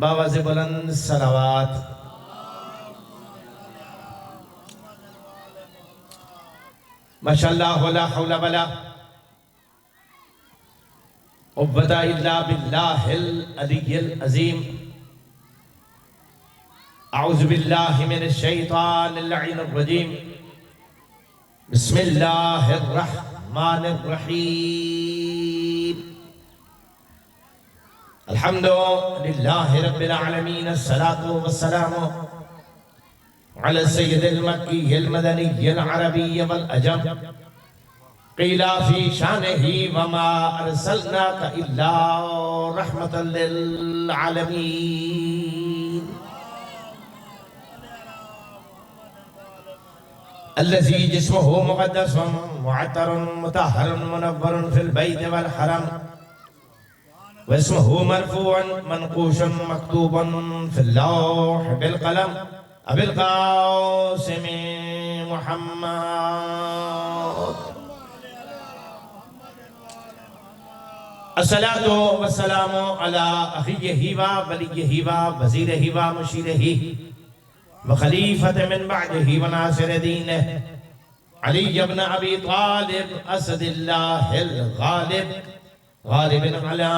باواز بلند صلوات. ماشاءاللہ لا حول ولا قوة الا باللہ العلی العظیم. اعوذ باللہ من الشیطان اللعین الرجیم. بسم اللہ الرحمن الرحیم. الحمد للہ رب العالمین. الصلاة والسلام على السید المکی المدنی العربی والعجم. قیل فی شانہ وما ارسلناک الا رحمتا للعالمین. الذي جسمه مقدس معطر مطهر منور في البيت والحرم واسمه مرفوع منقوش مكتوب في اللوح بالقلم أبي القاسم محمد. الصلاة والسلام على أخيه ووليه ووزيره ومشيره وخلیفت من بعده وناصر دینه علی بن ابی طالب اسد اللہ الغالب غالب علی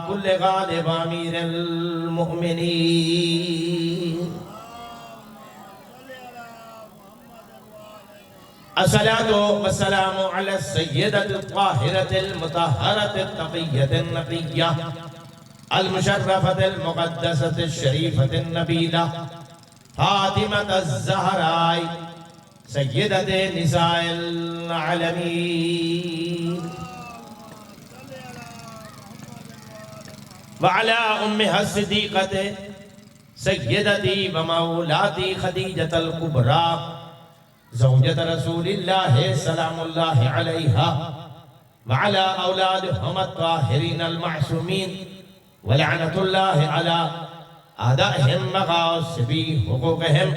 کل غالب امیر المؤمنین. الصلاة والسلام على السیدة الطاہرة المطہرة التقیة النقیة المشرفة المقدسة الشریفة النبیلة فاطمة الزہراء سیدت نساء العالمین. وعلى أمها الصديقة سيدتي ومولاتي خديجة الكبرى زوجة رسول الله سلام الله عليها وعلى أولادهم الطاهرين المعصومين ولعنة الله على أعدائهم مغاصبي حقوقهم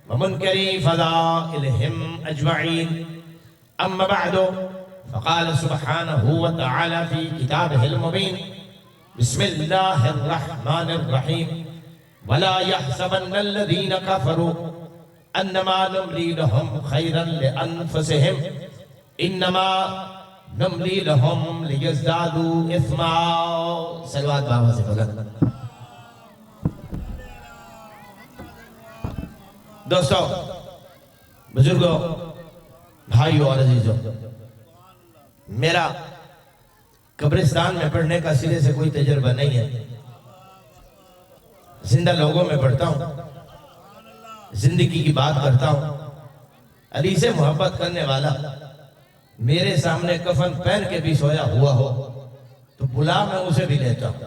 ومنكري فضائلهم أجمعين. أما بعد فقال سبحانه وتعالى في كتابه المبين بسم الله الرحمن الرحيم ولا يحسبن الذين كفروا أنما نملي لهم خيرا لأنفسهم إنما نملي لهم ليزدادوا إثما. صلوات بابا سے بلند. دوستو، بزرگوں، بھائیوں اور عزیزوں، میرا قبرستان میں پڑھنے کا سرے سے کوئی تجربہ نہیں ہے. زندہ لوگوں میں پڑھتا ہوں، زندگی کی بات کرتا ہوں. علی سے محبت کرنے والا میرے سامنے کفن پہن کے بھی سویا ہوا ہو تو بلا میں اسے بھی لیتا ہوں.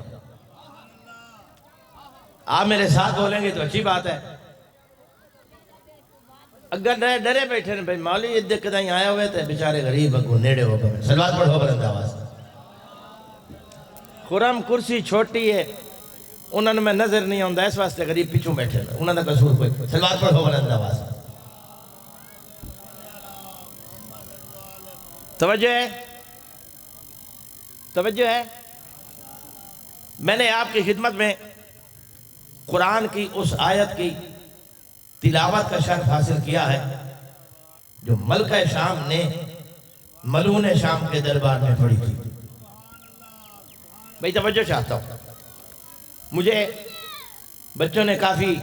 آپ میرے ساتھ بولیں گے تو اچھی بات ہے. اگر ڈرے بیٹھے ہیں بھائی مولی یہ دقت آئے ہوئے تھے بیچارے غریب اگو نیڑے ہو گئے. صلوات پڑھو بلند آواز. خرم کرسی چھوٹی ہے انہوں نے میں نظر نہیں آتا اس واسطے غریب پیچھوں بیٹھے ہیں انہوں نے قصور کوئی. صلوات پڑھو بلند آواز. توجہ ہے؟ توجہ ہے؟ میں نے آپ کی خدمت میں قرآن کی اس آیت کی تلاوت کا شرف حاصل کیا ہے جو ملکہ شام نے ملون شام کے دربار میں پڑھی تھی. بھئی توجہ چاہتا ہوں. مجھے بچوں نے کافی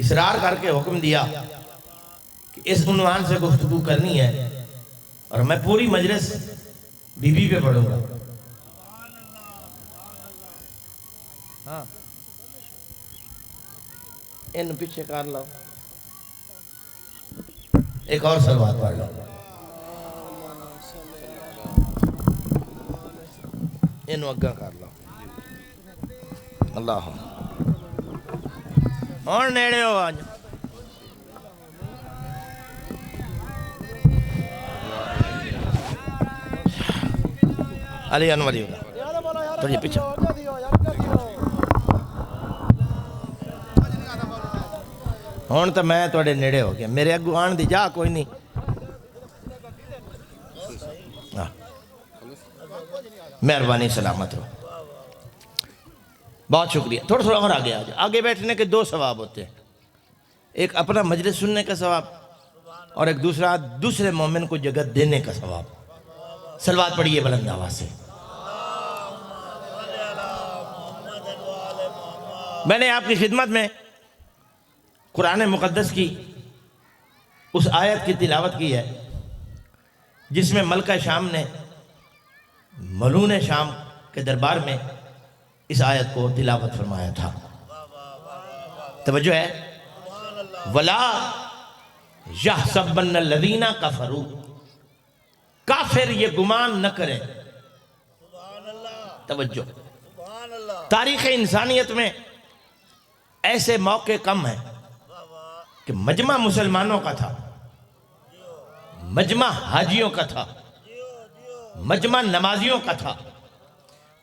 اصرار کر کے حکم دیا کہ اس عنوان سے گفتگو کرنی ہے اور میں پوری مجلس بی بی پہ پڑھوں گا. ہاں ان پیچھے کار لاؤ. ایک اور صلوات پڑھ لو. انو اگاں کر لو. اللہ اور نیڑے ہو آج. علی انوری اللہ تھوڑی پیچھے. ہون تو میں توڑے نیڑے ہو گیا. میرے اگو آن دی جا کوئی نہیں. مہربانی سلامت رہو. بہت شکریہ. تھوڑا اور آگے آ جائے. آگے بیٹھنے کے دو ثواب ہوتے ہیں، ایک اپنا مجلس سننے کا ثواب اور ایک دوسرے مومن کو جگہ دینے کا ثواب. صلوات پڑھیے بلند آواز سے. میں نے آپ کی خدمت میں قرآن مقدس کی اس آیت کی تلاوت کی ہے جس میں ملکہ شام نے ملون شام کے دربار میں اس آیت کو تلاوت فرمایا تھا. توجہ ہے. وَلَا يَحْسَبَنَّ الَّذِينَ كَفَرُوا، کافر یہ گمان نہ کریں. توجہ. تاریخ انسانیت میں ایسے موقع کم ہیں کہ مجمع مسلمانوں کا تھا، مجمع حاجیوں کا تھا، مجمع نمازیوں کا تھا،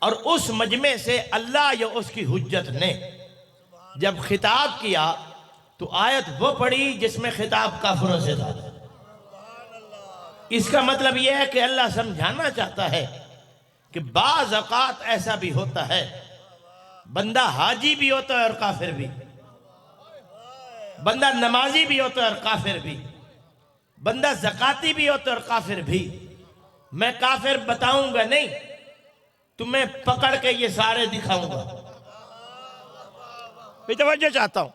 اور اس مجمع سے اللہ یا اس کی حجت نے جب خطاب کیا تو آیت وہ پڑھی جس میں خطاب کافروں سے تھا. اس کا مطلب یہ ہے کہ اللہ سمجھانا چاہتا ہے کہ بعض اوقات ایسا بھی ہوتا ہے بندہ حاجی بھی ہوتا ہے اور کافر بھی، بندہ نمازی بھی ہوتا ہے اور کافر بھی، بندہ زکاتی بھی ہوتا ہے اور کافر بھی. میں کافر بتاؤں گا نہیں، تمہیں پکڑ کے یہ سارے دکھاؤں گا. میں توجہ چاہتا ہوں.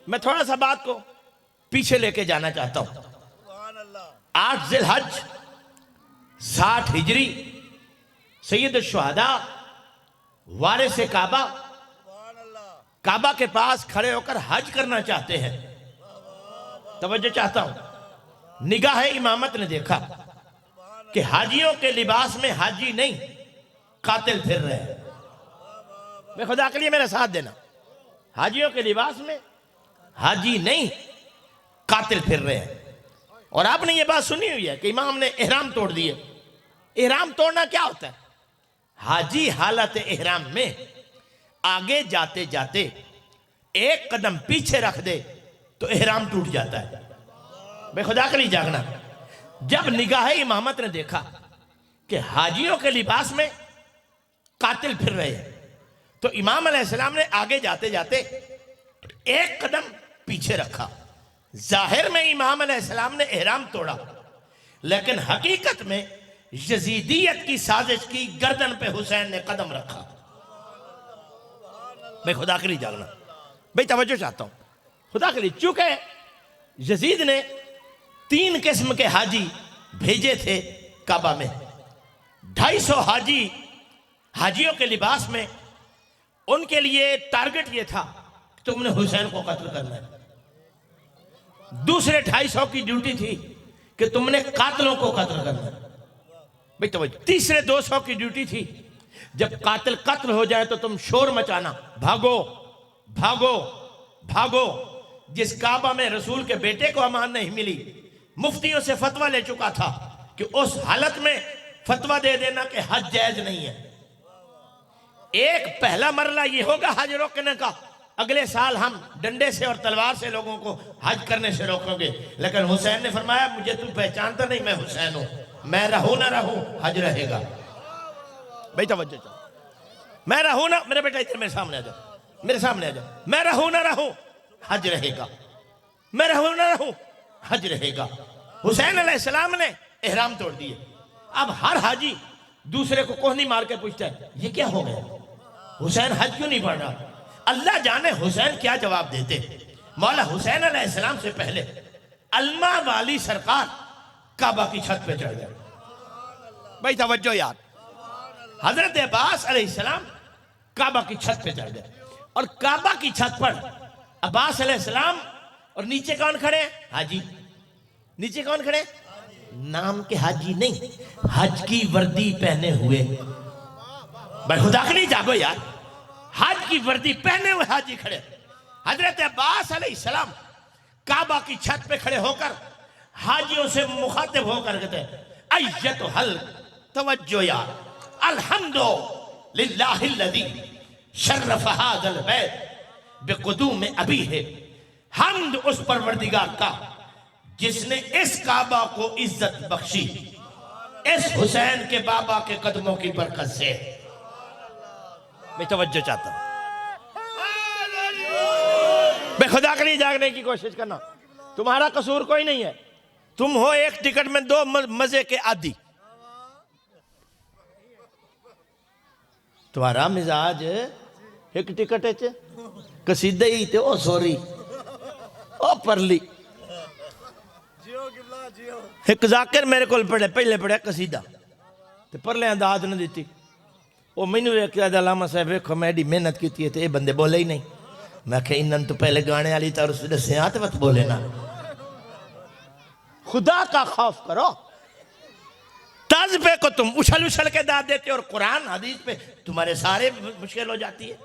میں تھوڑا سا بات کو پیچھے لے کے جانا چاہتا ہوں. 8 ذی الحج 60 ہجری سید الشہداء وارث کعبہ کے پاس کھڑے ہو کر حج کرنا چاہتے ہیں. توجہ چاہتا ہوں. نگاہ امامت نے دیکھا کہ حاجیوں کے لباس میں حاجی نہیں قاتل پھر رہے ہیں. میں خدا کے لیے میرا ساتھ دینا. حاجیوں کے لباس میں حاجی نہیں قاتل پھر رہے ہیں. اور آپ نے یہ بات سنی ہوئی ہے کہ امام نے احرام توڑ دیے. احرام توڑنا کیا ہوتا ہے؟ حاجی حالت احرام میں آگے جاتے جاتے ایک قدم پیچھے رکھ دے تو احرام ٹوٹ جاتا ہے. بے خدا کے لیے جاگنا. جب نگاہ امامت نے دیکھا کہ حاجیوں کے لباس میں قاتل پھر رہے ہیں تو امام علیہ السلام نے آگے جاتے جاتے ایک قدم پیچھے رکھا. ظاہر میں امام علیہ السلام نے احرام توڑا، لیکن حقیقت میں یزیدیت کی سازش کی گردن پہ حسین نے قدم رکھا. میں خدا کے لیے جاگنا. بھئی توجہ چاہتا ہوں خدا کے لیے. چونکہ یزید نے 3 قسم کے حاجی بھیجے تھے کعبہ میں. 250 حاجیوں کے لباس میں. ان کے لیے ٹارگٹ یہ تھا کہ تم نے حسین کو قتل کرنا ہے. دوسرے 250 کی ڈیوٹی تھی کہ تم نے قاتلوں کو قتل کرنا ہے. بھئی توجہ. تیسرے 200 کی ڈیوٹی تھی جب قاتل قتل ہو جائے تو تم شور مچانا، بھاگو بھاگو بھاگو. جس کعبہ میں رسول کے بیٹے کو امان نہیں ملی، مفتیوں سے فتویٰ لے چکا تھا کہ اس حالت میں فتویٰ دے دینا کہ حج جائز نہیں ہے. ایک پہلا مرحلہ یہ ہوگا حج روکنے کا. اگلے سال ہم ڈنڈے سے اور تلوار سے لوگوں کو حج کرنے سے روکیں گے. لیکن حسین نے فرمایا مجھے تو پہچانتا نہیں، میں حسین ہوں، میں رہوں نہ رہوں حج رہے گا. بھئی توجہ چاہتا. میں رہوں نہ، میرے بیٹا ادھر میرے سامنے آ جاؤ، میرے سامنے آ جاؤ. میں رہوں نہ رہوں حج رہے گا، میں رہوں نہ رہوں حج رہے گا. حسین علیہ السلام نے احرام توڑ دیے. اب ہر حاجی دوسرے کو کوہنی مار کے پوچھتا ہے یہ کیا ہو گیا، حسین حج کیوں نہیں پڑھ رہا؟ اللہ جانے حسین کیا جواب دیتے. مولا حسین علیہ السلام سے پہلے علمہ والی سرکار کعبہ کی چھت پہ چڑھ گئے. بھئی توجہ یار. حضرت عباس علیہ السلام کعبہ کی چھت پہ چڑھ گئے اور کعبہ کی چھت پر عباس علیہ السلام اور نیچے کون کھڑے ہیں؟ حاجی. نیچے کون کھڑے؟ نام کے حاجی نہیں، حج کی وردی پہنے ہوئے. بھائی خدا کے لیے جاگو یار. حج کی وردی پہنے ہوئے حاجی کھڑے. حضرت عباس علیہ السلام کعبہ کی چھت پہ کھڑے ہو کر حاجیوں سے مخاطب ہو کر کہتے ہیں ایتھل. توجہ یار. الحمدو للہ الذی شرف ھذا البیت بقدوم ابیہ. حمد اس پروردگار کا جس نے اس کعبہ کو عزت بخشی اس حسین کے بابا کے قدموں کی برکت سے. میں توجہ چاہتا ہوں، بے خدا کے لیے جاگنے کی کوشش کرنا. تمہارا قصور کوئی نہیں ہے، تم ہو ایک ٹکٹ میں دو مزے کے عادی. تمہارا مزاج ایک ٹکٹ ہے قصیدہ ہی تے او سوری او پرلی. ایک ذاکر میرے کو پہلے پڑھے قصیدہ تے پرلے انداز نہ دیتی. وہ میں نے ایک علامہ صاحب ویکھو میں ایڈی محنت کی تھی تے یہ بندے بولے ہی نہیں. میں کہ انہوں تو پہلے گانے والی طور سے دسیاں تے وقت بولے نا. خدا کا خوف کرو. طرز پہ کو تم اچھل اچھل کے داد دیتے اور قرآن حدیث پہ تمہارے سارے مشکل ہو جاتی ہے.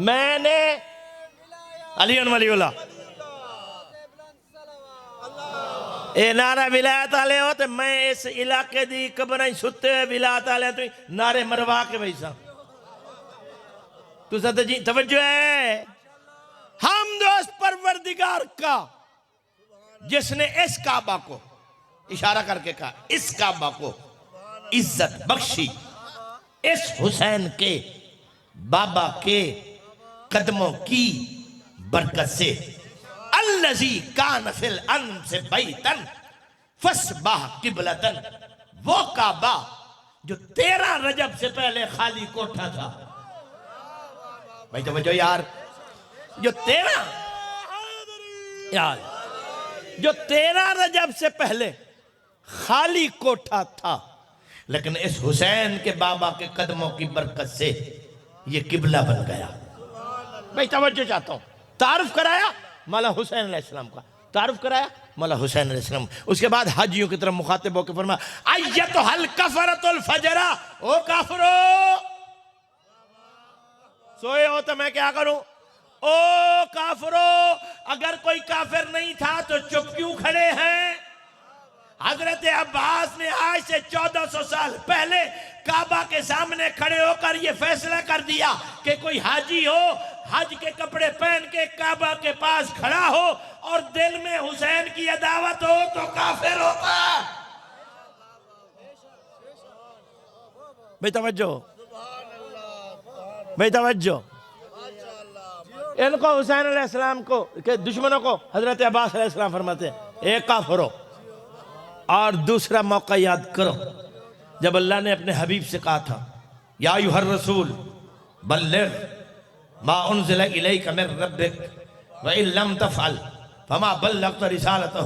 میں نے علی ولی اللہ اے نعرہ ولایت آلے ہو تو میں اس علاقے دی قبریں ستے ہوئے ولایت آلے تو نعرے مروا کے بیسا. تو ساتھ جی توجہ ہے، ہم دوست پروردگار کا جس نے اس کعبہ کو اشارہ کر کے کہا اس کعبہ کو عزت بخشی اس حسین کے بابا کے قدموں کی برکت سے. الذی کان فی الانس بیتن فاصبح قبلتن، وہ کعبہ جو 13 رجب سے پہلے خالی کوٹھا تھا. بھائی توجہ یار، جو 13 رجب سے پہلے خالی کوٹھا تھا، لیکن اس حسین کے بابا کے قدموں کی برکت سے یہ قبلہ بن گیا. میں توجہ چاہتا ہوں. تعارف کرایا مولا حسین علیہ السلام کا، تعارف کرایا مولا حسین علیہ السلام. اس کے بعد حاجیوں کی طرف مخاطب ہو کے فرمایا ایتھا الکفرۃ الفجرہ، او کافرو سوئے ہو تو میں کیا کروں؟ او کافرو، اگر کوئی کافر نہیں تھا تو چپ کیوں کھڑے ہیں؟ حضرت عباس نے آج سے 1400 سال پہلے کعبہ کے سامنے کھڑے ہو کر یہ فیصلہ کر دیا کہ کوئی حاجی ہو حج کے کپڑے پہن کے کعبہ کے پاس کھڑا ہو اور دل میں حسین کی عداوت ہو تو کافر ہوتا. بھئی توجہ، بھئی توجہ. ان کو حسین علیہ السلام کو کہ دشمنوں کو حضرت عباس علیہ السلام فرماتے ہیں ایک کافر ہو. اور دوسرا موقع یاد کرو جب اللہ نے اپنے حبیب سے کہا تھا یا ایھا الرسول بلغ ما انزل الیک من ربک وان لم تفعل فما بلغت رسالتہ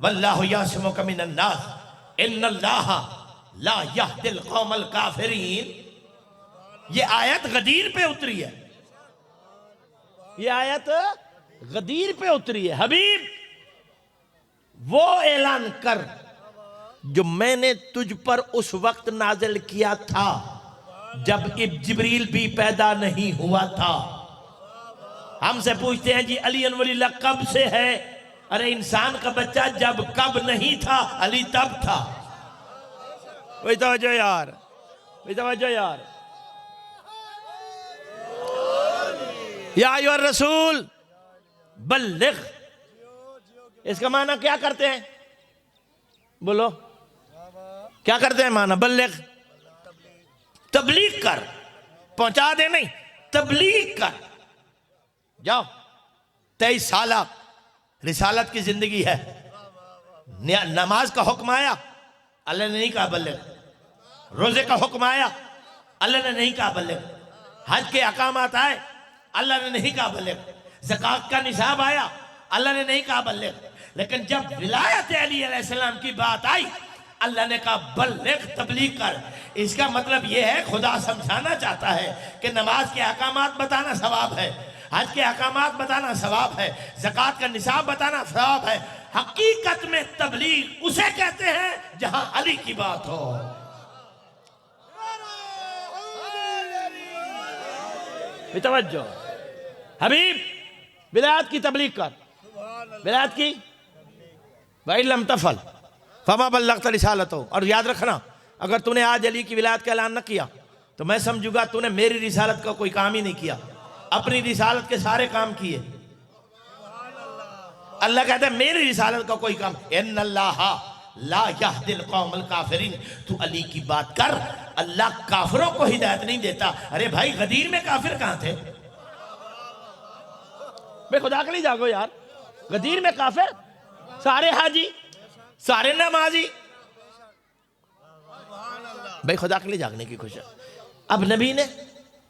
واللہ یعصمک من الناس ان اللہ لا یہدی القوم الکافرین. یہ آیت غدیر پہ اتری ہے، یہ آیت غدیر پہ اتری ہے. حبیب وہ اعلان کر جو میں نے تجھ پر اس وقت نازل کیا تھا جب جبریل بھی پیدا نہیں ہوا تھا. ہم سے پوچھتے ہیں جی علی ولی اللہ کب سے ہے؟ ارے انسان کا بچہ جب کب نہیں تھا علی تب تھا. وہی توجہ یار، وہی توجہ یار. یا ایھا الرسول بلغ، اس کا معنی کیا کرتے ہیں؟ بولو کیا کرتے ہیں معنی؟ بلغ، تبلیغ کر، پہنچا دے نہیں، تبلیغ کر. جاؤ 23 سالہ رسالت کی زندگی ہے. نماز کا حکم آیا، اللہ نے نہیں کہا بلغ. روزے کا حکم آیا، اللہ نے نہیں کہا بلغ. حج کے احکامات آئے، اللہ نے نہیں کہا بلغ. زکوٰۃ کا نصاب آیا، اللہ نے نہیں کہا بلغ. لیکن جب ولایت علی علیہ السلام کی بات آئی اللہ نے کہا بلغ، تبلیغ کر. اس کا مطلب یہ ہے خدا سمجھانا چاہتا ہے کہ نماز کے احکامات بتانا ثواب ہے، حج کے احکامات بتانا ثواب ہے، زکوٰۃ کا نصاب بتانا ثواب ہے. حقیقت میں تبلیغ اسے کہتے ہیں جہاں علی کی بات ہو. توجہ، حبیب ولایت کی تبلیغ کر، ولایت کی وَإِن لَمْ تَفْعَلْ فَمَا بَلَّغْتَ رِسَالَتَهُ. اور یاد رکھنا اگر تو نے آج علی کی ولایت کا اعلان نہ کیا تو میں سمجھوں گا تو نے میری رسالت کا کوئی کام ہی نہیں کیا، اپنی رسالت کے سارے کام کیے. اللہ کہتا ہے میری رسالت کا کوئی کام. ان اللہ لا یہدی القوم الکافرین، تو علی کی بات کر، اللہ کافروں کو ہدایت نہیں دیتا۔ ارے بھائی غدیر میں کافر کہاں تھے؟ بے خدا کے لیے جاگو یار، غدیر میں کافر، سارے حاجی، سارے نمازی، بھائی خدا کے لیے جاگنے کی کوشش۔ اب نبی نے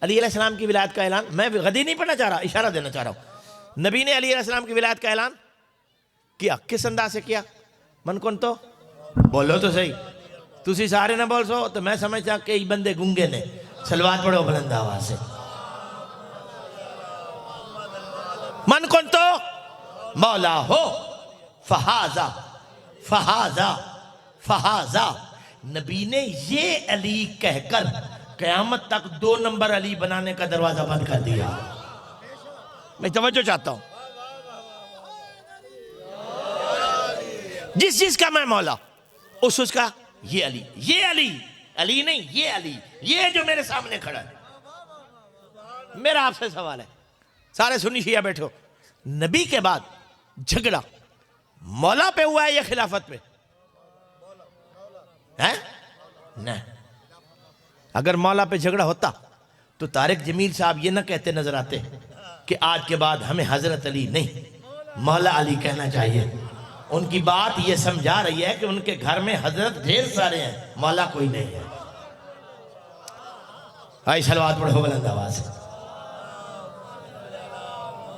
علی علیہ السلام کی ولایت کا اعلان، میں غدیر نہیں پڑھنا چاہ رہا، اشارہ دینا چاہ رہا ہوں، نبی نے علی علیہ السلام کی ولایت کا اعلان کیا، کس انداز سے کیا؟ من کن تو بولو تو صحیح، تسی سارے نہ بول سو تو میں سمجھتا کہ یہ بندے گنگے نے، صلوات پڑھو بلند آواز سے۔ من کن تو مولا ہو فہذا فہذا فہذا، نبی نے یہ علی کہہ کر قیامت تک 2 نمبر علی بنانے کا دروازہ بند کر دیا۔ میں توجہ چاہتا ہوں، جس کا میں مولا، اس کا یہ علی، یہ علی، علی نہیں یہ علی، یہ جو میرے سامنے کھڑا ہے۔ میرا آپ سے سوال ہے، سارے سنی شیعہ بیٹھو، نبی کے بعد جھگڑا مولا پہ ہوا ہے یا خلافت پہ؟ نہیں، اگر مولا پہ جھگڑا ہوتا تو طارق جمیل صاحب یہ نہ کہتے نظر آتے کہ آج کے بعد ہمیں حضرت علی نہیں مولا علی کہنا چاہیے۔ ان کی بات یہ سمجھا رہی ہے کہ ان کے گھر میں حضرت ڈھیر سارے ہیں، مولا کوئی نہیں ہے۔ آئی صلوات پڑھو بلند آواز سے۔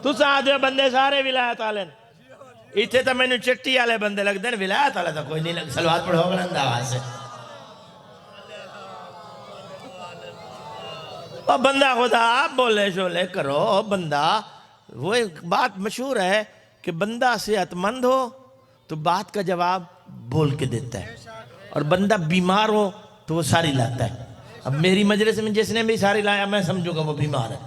تو ساتھ بندے سارے ولایت آلے، اتھے تا میں نے چٹی آلے بندے لگ دیں، ولایت آلے تا کوئی نہیں لگ۔ صلوات پڑھو بلند آواز سے۔ اور بندہ خدا آپ بولے شولے کرو، بندہ وہ ایک بات مشہور ہے کہ بندہ صحت مند ہو تو بات کا جواب بول کے دیتا ہے، اور بندہ بیمار ہو تو وہ ساری لاتا ہے۔ اب میری مجلس میں جس نے بھی ساری لایا میں سمجھوں گا وہ بیمار ہے۔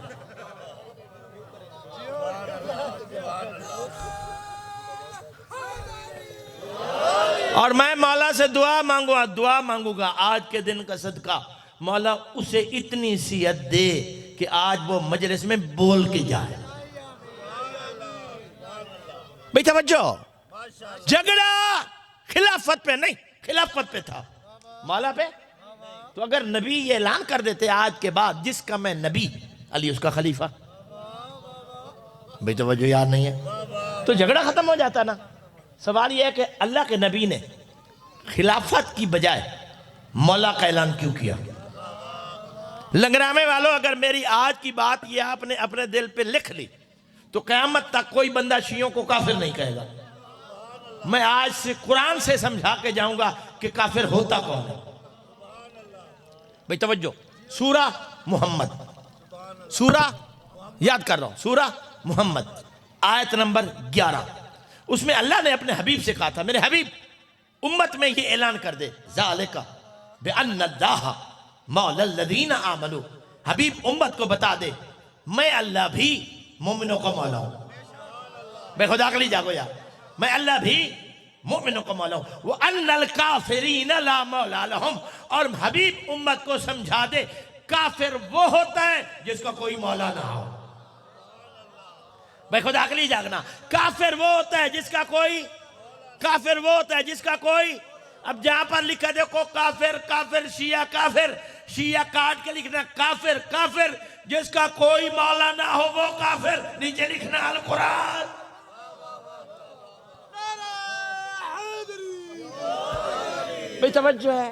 اور میں مولا سے دعا مانگوں گا آج کے دن کا صدقہ، مولا اسے اتنی صحت دے کہ آج وہ مجلس میں بول کے جائے۔ بھئی توجہ، جھگڑا خلافت پہ نہیں، خلافت پہ تھا، مولا پہ۔ تو اگر نبی یہ اعلان کر دیتے آج کے بعد جس کا میں نبی، علی اس کا خلیفہ، بھئی توجہ یاد نہیں ہے تو جھگڑا ختم ہو جاتا نا۔ سوال یہ ہے کہ اللہ کے نبی نے خلافت کی بجائے مولا کا اعلان کیوں کیا؟ لنگرامے والوں، اگر میری آج کی بات یہ آپ نے اپنے دل پہ لکھ لی تو قیامت تک کوئی بندہ شیعوں کو کافر نہیں کہے گا۔ میں آج سے قرآن سے سمجھا کے جاؤں گا کہ کافر ہوتا کون ہے۔ بھئی توجہ، سورہ محمد، سورہ یاد کر رہا ہوں، سورہ محمد آیت نمبر 11، اس میں اللہ نے اپنے حبیب سے کہا تھا میرے حبیب امت میں یہ اعلان کر دے، ذالک بأن اللہ مولا الذین آمنوا، حبیب امت کو بتا دے میں اللہ بھی مومنوں کا مولا ہوں۔ بے خدا کے لیے جاگو یار، میں اللہ بھی مومنوں کا مولا ہوں۔ وَأَنَّ الْكَافِرِينَ لَا مَوْلَى لَهُمْ، اور حبیب امت کو سمجھا دے کافر وہ ہوتا ہے جس کا کوئی مولا نہ ہو۔ بھائی خدا کے لیے جاگنا، کافر وہ ہوتا ہے جس کا کوئی، کافر وہ ہوتا ہے جس کا کوئی۔ اب جہاں پر لکھا دیکھو کافر کافر، شیعہ کافر، شیعہ کاٹ کے لکھنا کافر کافر، جس کا کوئی مولا نہ ہو وہ کافر، نیچے لکھنا القرآن۔ بھئی توجہ ہے،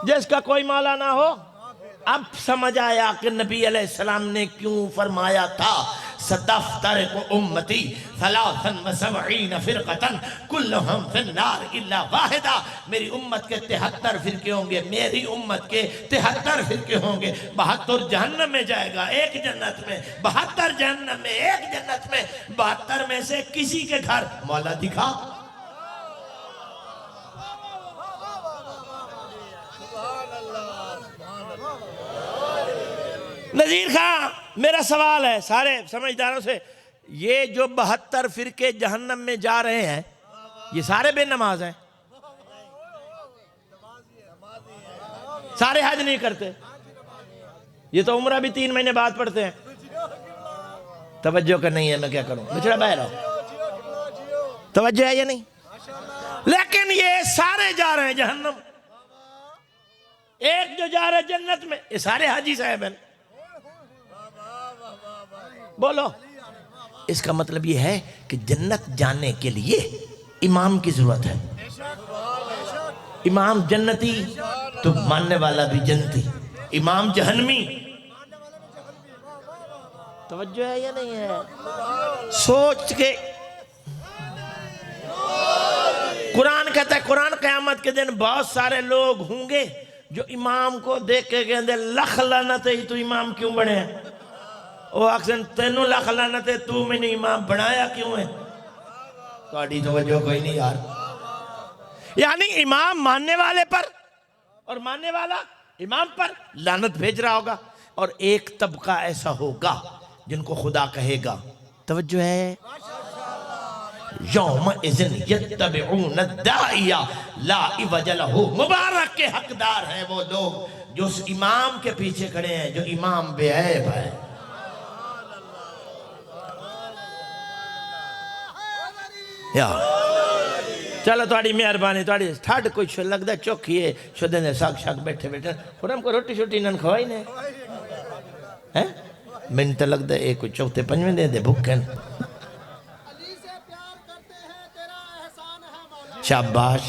جس کا کوئی مولا نہ ہو۔ اب سمجھ آیا کہ نبی علیہ السلام نے کیوں فرمایا تھا ستفترق امتی 73 فرقتاً کلہم فی النار الا واحدہ، میری امت کے 73 فرقے ہوں گے، میری امت کے 73 فرقے ہوں گے، 72 جہنم میں جائے گا، ایک جنت میں، 72 جہنم میں، ایک جنت میں، 72 میں سے کسی کے گھر مولا دکھا۔ نذیر خان میرا سوال ہے سارے سمجھداروں سے، یہ جو 72 فرقے جہنم میں جا رہے ہیں یہ سارے بے نماز ہیں، سارے حج نہیں کرتے، یہ تو عمرہ بھی 3 مہینے بعد پڑھتے ہیں۔ توجہ کا نہیں ہے، میں کیا کروں، میں چھڑا بہ رہا ہوں، توجہ ہے یا نہیں؟ لیکن یہ سارے جا رہے ہیں جہنم، ایک جو جا رہے جنت میں، یہ سارے حاجی صاحب ہیں۔ بولو، اس کا مطلب یہ ہے کہ جنت جانے کے لیے امام کی ضرورت ہے۔ امام جنتی تو ماننے والا بھی جنتی، امام جہنمی، توجہ ہے یا نہیں ہے؟ سوچ کے قرآن کہتا ہے، قرآن قیامت کے دن بہت سارے لوگ ہوں گے جو امام کو دیکھ کے کہتے لکھ لعنت ہے تو امام کیوں بنے ہیں؟ وہ اکثر تینوں لکھ لعنت ہے تو میں نے امام بنایا کیوں ہے؟ تھوڑی توجہ کوئی نہیں یار۔ یعنی امام ماننے والے پر اور ماننے والا امام پر لعنت بھیج رہا ہوگا، اور ایک طبقہ ایسا ہوگا جن کو خدا کہے گا، توجہ ہے، یوم اذن یتبعون الداعی لا عوج لہ، مبارک کے حقدار ہیں وہ لوگ جو اس امام کے پیچھے کھڑے ہیں جو امام بے عیب ہے۔ یا چلو تھوڑی مہربانی، تھوڑی ٹھڈ کوئی شو لگتا ہے چوکھیے شدے نے ساک شاک بیٹھے بیٹھے خورم کو روٹی شوٹی نن کھوائی نے من تو لگتا ہے ایک کوئی چوکھتے پنجویں دے دے بھکن۔ شاباش،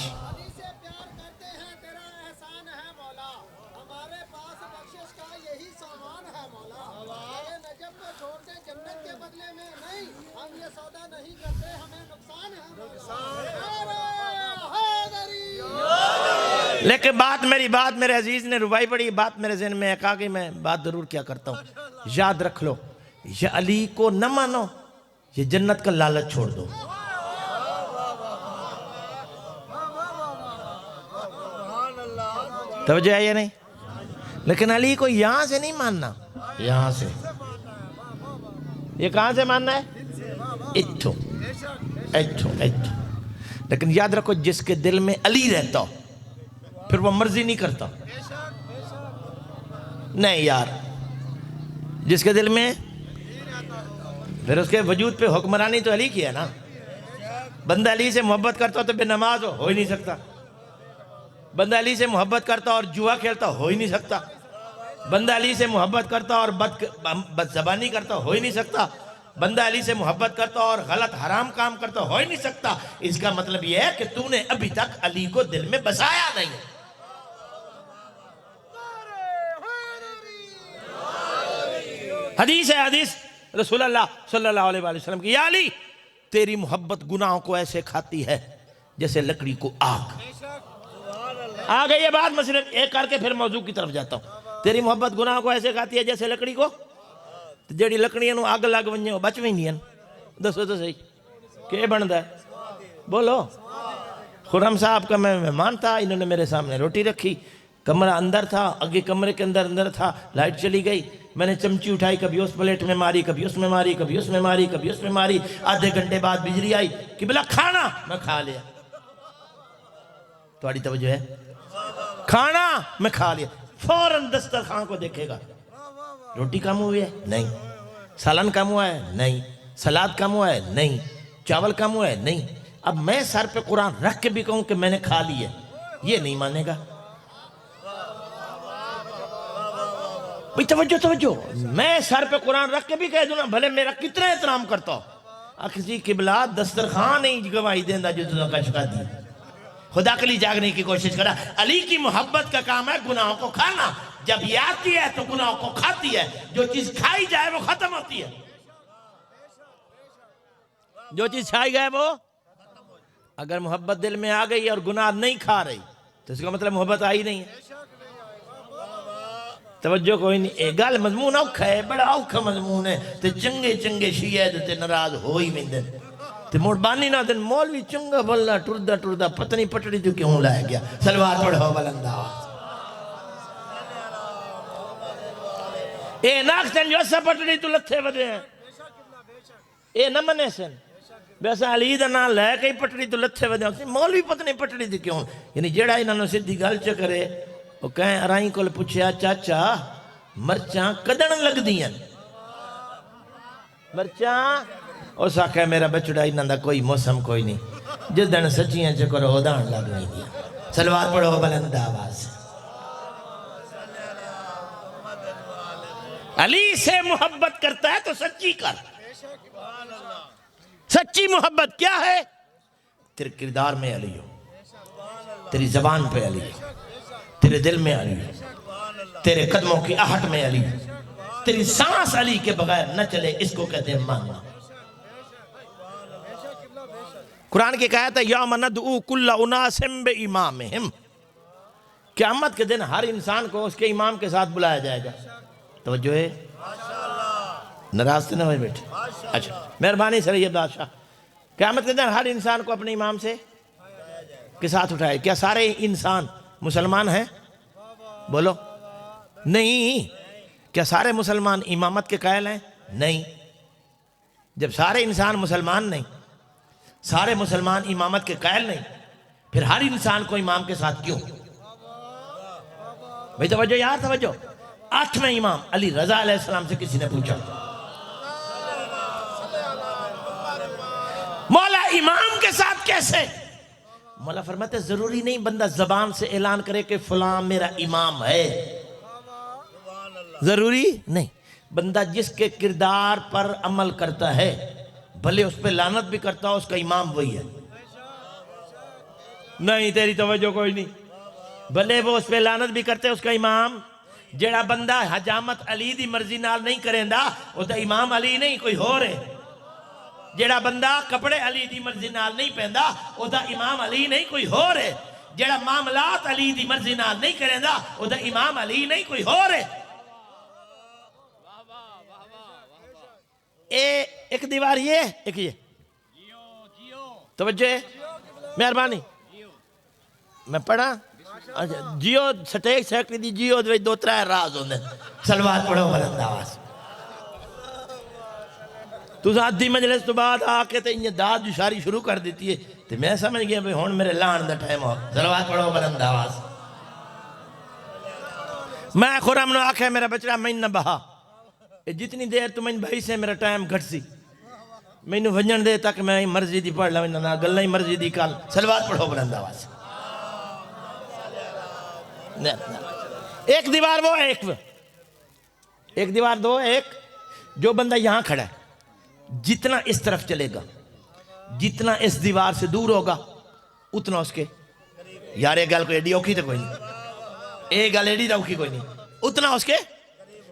لیکن بات میرے عزیز نے ربائی پڑھی، بات میرے ذہن میں کہا کہ میں بات ضرور کیا کرتا ہوں، یاد رکھ لو، یہ علی کو نہ مانو، یہ جنت کا لالچ چھوڑ دو۔ توجہ ہے یا نہیں؟ لیکن علی کو یہاں سے نہیں ماننا، یہاں سے، یہ کہاں سے ماننا ہے؟ اتھو اتھو اتھو۔ لیکن یاد رکھو جس کے دل میں علی رہتا ہو پھر وہ مرضی نہیں کرتا، نہیں یار، جس کے دل میں پھر اس کے وجود پہ حکمرانی تو علی کی ہے نا۔ بندہ علی سے محبت کرتا ہو تو بے نماز ہو ہی نہیں سکتا، بندہ علی سے محبت کرتا اور جوا کھیلتا ہو ہی نہیں سکتا، بندہ علی سے محبت کرتا اور بد زبانی کرتا ہو ہی نہیں سکتا، بندہ علی سے محبت کرتا اور غلط حرام کام کرتا ہو ہی نہیں سکتا۔ اس کا مطلب یہ ہے کہ تو نے ابھی تک علی کو دل میں بسایا نہیں۔ حدیث ہے، حدیث رسول اللہ صلی اللہ علیہ وسلم کی، یا علی تیری محبت گناہوں کو ایسے کھاتی ہے جیسے لکڑی کو آگ۔ آ گئی یہ بات، میں صرف ایک کر کے پھر موضوع کی طرف جاتا ہوں۔ تیری محبت گناہوں کو ایسے کھاتی ہے جیسے لکڑی کو، جیڑی لکڑیاں نو آگ لگ ونجے بچ ویندیاں، دسو تو صحیح کہ بندا ہے؟ بولو۔ خرم صاحب کا میں مہمان تھا، انہوں نے میرے سامنے روٹی رکھی، کمرہ اندر تھا، آگے کمرے کے اندر تھا، لائٹ چلی گئی، میں نے چمچی اٹھائی، کبھی اس پلیٹ میں ماری، کبھی اس میں ماری، کبھی اس میں ماری، کبھی اس میں ماری، آدھے گھنٹے بعد بجلی آئی کہ بلا کھانا، میں کھا لیا۔ تھوڑی توجہ ہے؟ کھانا میں کھا لیا، فوراً دسترخوان کو دیکھے گا، روٹی کم ہوئی ہے؟ نہیں۔ سالن کم ہوا ہے؟ نہیں۔ سلاد کم ہوا ہے؟ نہیں۔ چاول کم ہوا ہے؟ نہیں۔ اب میں سر پہ قرآن رکھ کے بھی کہوں کہ میں نے کھا لی ہے، یہ نہیں مانے گا۔ بھئی توجہ، میں سر پہ قرآن رکھ کے بھی کہہ دوں نا بھلے میرا کتنا احترام کرتا ہو، کسی قبلہ دسترخوان نہیں گواہی دیندہ جو تُو کا شکا دی، خدا کے لیے جاگنے کی کوشش کرا۔ علی کی محبت کا کام ہے گناہوں کو کھانا، جب یہ آتی ہے تو گناہوں کو کھاتی ہے، جو چیز کھائی جائے وہ ختم ہوتی ہے، جو چیز کھائی جائے وہ، اگر محبت دل میں آ گئی اور گناہ نہیں کھا رہی تو اس کا مطلب محبت آئی نہیں ہے۔ توجہ کوئی نہیں، ایک گال مضمون اوکھا ہے، بڑا اوکھا مضمون ہے، تے چنگے شیعہ تے ناراض ہوئی میں دن تے موڑ بانی نہ دن مولوی چنگا بلنا ٹردہ پتہ نہیں پٹڑی تو کیوں لائے گیا، سلوات پڑھو بلند آواز۔ اے ناکسن جو اسا پٹڑی تو لتھے ودے ہیں، اے نہ منے سن بیسا علی دا نام لے کئی پٹڑی تو لتھے ودے ہیں، مولوی پتہ نہیں پٹڑی تو کیوں، یعنی جیڑا انہوں نے سدھی گل چکرے وہ کہیں ارائیں کو پوچھیا چاچا مرچاں کدن لگ دیاں، مرچاں اس آکھے میرا بچڑا انہوں دا کوئی موسم کوئی نہیں، جس دن سچیاں چکر ہو دان لگ رہی دیا صلوات پڑھو بلند آواز سے علی سے محبت کرتا ہے تو سچی کر سچی محبت کیا ہے تیرے کردار میں علی ہو تیری زبان پہ علی ہو تیرے دل میں علی ہو تیرے قدموں کی آہٹ میں علی ہو تیری سانس علی کے بغیر نہ چلے اس کو کہتے ہیں ماننا قرآن کی کہتا ہے یوم ندعو کل اناس بامامہم قیامت کے دن ہر انسان کو اس کے امام کے ساتھ بلایا جائے گا توجہ ہے ناراض تو نہ ہوئے بیٹھے اچھا مہربانی سید بادشاہ قیامت کے دن ہر انسان کو اپنے امام سے کے ساتھ اٹھائے کیا سارے انسان مسلمان ہیں بولو نہیں کیا سارے مسلمان امامت کے قائل ہیں نہیں جب سارے انسان مسلمان نہیں سارے مسلمان امامت کے قائل نہیں پھر ہر انسان کو امام کے ساتھ کیوں بھئی توجہ یار توجہ 8ویں امام علی رضا علیہ السلام سے کسی نے پوچھا مولا امام کے ساتھ کیسے مولا فرماتے ضروری نہیں بندہ زبان سے اعلان کرے کہ فلاں میرا امام ہے ضروری نہیں بندہ جس کے کردار پر عمل کرتا ہے بھلے اس پہ لعنت بھی کرتا ہو اس کا امام وہی ہے نہیں تیری توجہ کوئی نہیں بھلے وہ اس پہ لعنت بھی کرتے اس کا امام جڑا بندہ حجامت علی دی مرضی نال نہیں کریندا وہ تا امام علی نہیں کوئی ہو رہے جڑا بندہ کپڑے علی دی مرضی نال نہیں پہندا وہ تا امام علی نہیں کوئی ہو رہے جڑا معاملات علی دی مرضی نال نہیں کریندا وہ تا امام علی نہیں کوئی ہو رہے ایک دیوار یہ ایک یہ توجہ ہے مہربانی میں پڑھا جیو سٹیک سیکٹری دی جیو دو ترائے راز ہوندے صلوات پڑھو بلند آواز تو ذات دی مجلس تو بعد آکے تے انہیں داد جشاری شروع کر دیتی ہے تو میں سمجھ گیا بھئی ہون میرے لان دا ٹائم ہو صلوات پڑھو بلند آواز میں خورم نو آکھے میرا بچڑا میں نہ بہا جتنی دیر تو میں بھائی سے میرا ٹائم گھٹ سی میں نو ونجن دے تک میں مرضی دی پڑھ لوں نہ گلنا ہی مرضی دی کال صلوات پڑھو بلند آواز ایک دیوار وہ ایک دیوار دو ایک جو بندہ یہاں کھڑا ہے جتنا اس طرف چلے گا جتنا اس دیوار سے دور ہوگا اتنا اس کے یار ایک گل کوئی ایڈی اوکھی تو کوئی نہیں ایک گل ایڈی اوکھی کوئی نہیں اتنا اس کے